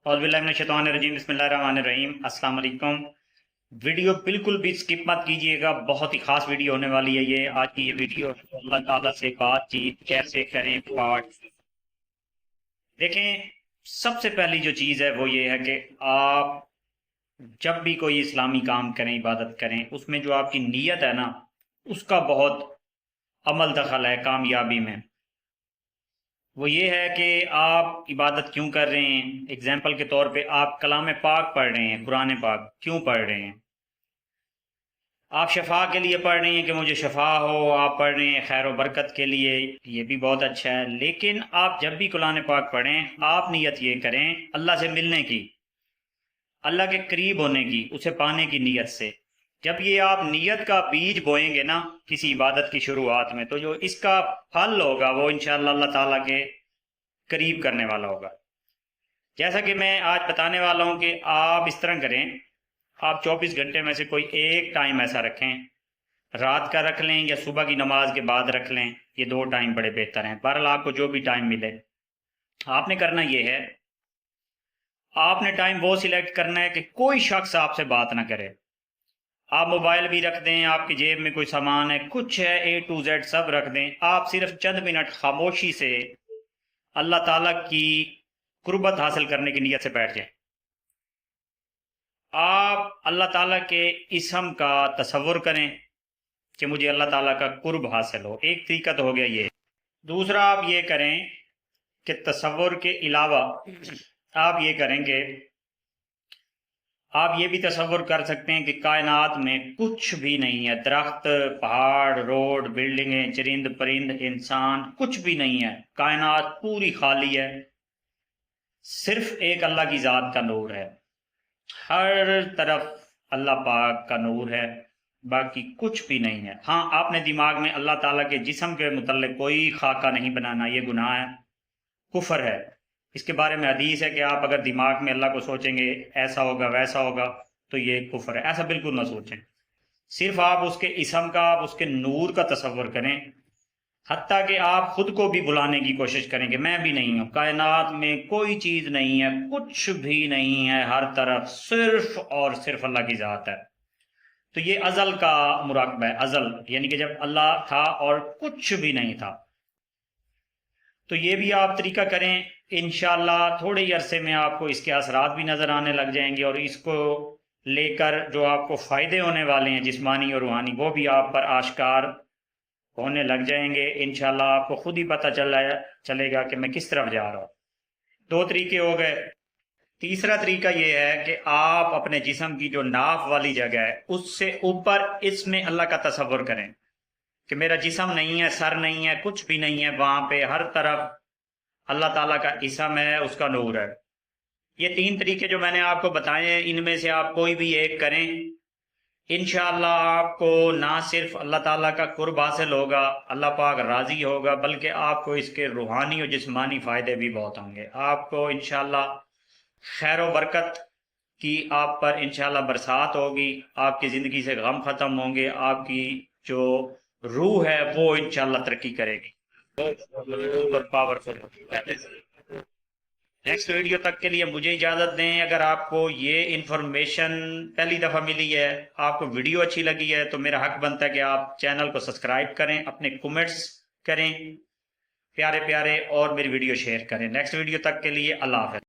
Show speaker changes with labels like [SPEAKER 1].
[SPEAKER 1] औज़ु बिल्लाहि मिनश शैतानिर रजीम बिस्मिल्लाहिर रहमानिर रहीम। अस्सलाम वालेकुम। वीडियो बिल्कुल भी स्किप मत कीजिएगा, बहुत ही खास वीडियो होने वाली है ये। आज की ये वीडियो अल्लाह ताला से बातचीत कैसे करें पार्ट। देखें, सबसे पहली जो चीज़ है वो ये है कि आप जब भी कोई इस्लामी काम करें, इबादत करें, उसमें जो आपकी नीयत है ना, उसका बहुत अमल दखल है कामयाबी में। वो ये है कि आप इबादत क्यों कर रहे हैं। एग्जाम्पल के तौर पे आप कलाम पाक पढ़ रहे हैं, कुरान पाक क्यों पढ़ रहे हैं। आप शफा के लिए पढ़ रहे हैं कि मुझे शफा हो, आप पढ़ रहे हैं खैर व बरकत के लिए, ये भी बहुत अच्छा है। लेकिन आप जब भी कुरान पाक पढ़ें, आप नियत ये करें अल्लाह से मिलने की, अल्लाह के करीब होने की, उसे पाने की नियत से। जब ये आप नियत का बीज बोएंगे ना किसी इबादत की शुरुआत में, तो जो इसका फल होगा वो इंशाअल्लाह अल्लाह ताला के करीब करने वाला होगा। जैसा कि मैं आज बताने वाला हूं कि आप इस तरह करें, आप 24 घंटे में से कोई एक टाइम ऐसा रखें, रात का रख लें या सुबह की नमाज के बाद रख लें। ये दो टाइम बड़े बेहतर हैं। बहरहाल आपको जो भी टाइम मिले, आपने करना ये है, आपने टाइम वो सिलेक्ट करना है कि कोई शख्स आपसे बात ना करे। आप मोबाइल भी रख दें, आपकी जेब में कोई सामान है, कुछ है, A to Z सब रख दें। आप सिर्फ चंद मिनट खामोशी से अल्लाह ताला की कुर्बत हासिल करने की नीयत से बैठ जाएं। आप अल्लाह ताला के इसम का तसव्वुर करें कि मुझे अल्लाह ताला का कुर्ब हासिल हो। एक तरीका तो हो गया ये। दूसरा आप ये करें कि तसव्वुर के अलावा आप ये करेंगे, आप ये भी तसव्वुर कर सकते हैं कि कायनात में कुछ भी नहीं है। दरख्त, पहाड़, रोड, बिल्डिंगें, चरिंद परिंद, इंसान, कुछ भी नहीं है। कायनात पूरी खाली है, सिर्फ एक अल्लाह की ज़ात का नूर है। हर तरफ अल्लाह पाक का नूर है, बाकी कुछ भी नहीं है। हाँ, आपने दिमाग में अल्लाह ताला के जिस्म के मुतल्लिक कोई खाका नहीं बनाना, ये गुनाह है, कुफर है। इसके बारे में हदीस है कि आप अगर दिमाग में अल्लाह को सोचेंगे ऐसा होगा वैसा होगा, तो ये कुफर है। ऐसा बिल्कुल ना सोचें। सिर्फ आप उसके इसम का, आप उसके नूर का तसव्वुर करें। हत्ता कि आप खुद को भी बुलाने की कोशिश करेंगे, मैं भी नहीं हूं, कायनात में कोई चीज नहीं है, कुछ भी नहीं है, हर तरफ सिर्फ और सिर्फ अल्लाह की जात है। तो ये अजल का मुराकबा है। अजल यानी कि जब अल्लाह था और कुछ भी नहीं था। तो ये भी आप तरीका करें, इंशाल्लाह थोड़े ही अरसे में आपको इसके असरात भी नजर आने लग जाएंगे, और इसको लेकर जो आपको फायदे होने वाले हैं जिस्मानी और रूहानी, वो भी आप पर आश्कार होने लग जाएंगे। इंशाल्लाह आपको खुद ही पता चलेगा कि मैं किस तरफ जा रहा हूँ। दो तरीके हो गए। तीसरा तरीका ये है कि आप अपने जिस्म की जो नाफ वाली जगह है उससे ऊपर इसमें अल्लाह का तसव्वुर करें कि मेरा जिस्म नहीं है, सर नहीं है, कुछ भी नहीं है, वहां पे हर तरफ अल्लाह ताला का इसम है, उसका नूर है। ये तीन तरीके जो मैंने आपको बताए हैं, इनमें से आप कोई भी एक करें, इंशाअल्लाह आपको ना सिर्फ अल्लाह ताला का कुर्ब हासिल होगा, अल्लाह पाक राजी होगा, बल्कि आपको इसके रूहानी और जिस्मानी फायदे भी बहुत होंगे। आपको इंशाअल्लाह खैर व बरकत की आप पर इंशाअल्लाह बरसात होगी, आपकी ज़िंदगी से गम ख़त्म होंगे, आपकी जो रूह है वो इंशाअल्लाह तरक्की करेगी और पावरफुल होगी। नेक्स्ट वीडियो तक के लिए मुझे इजाज़त दें। अगर आपको ये इन्फॉर्मेशन पहली दफ़ा मिली है, आपको वीडियो अच्छी लगी है, तो मेरा हक बनता है कि आप चैनल को सब्सक्राइब करें, अपने कमेंट्स करें प्यारे प्यारे, और मेरी वीडियो शेयर करें। नेक्स्ट वीडियो तक के लिए अल्लाह हाफ़िज़।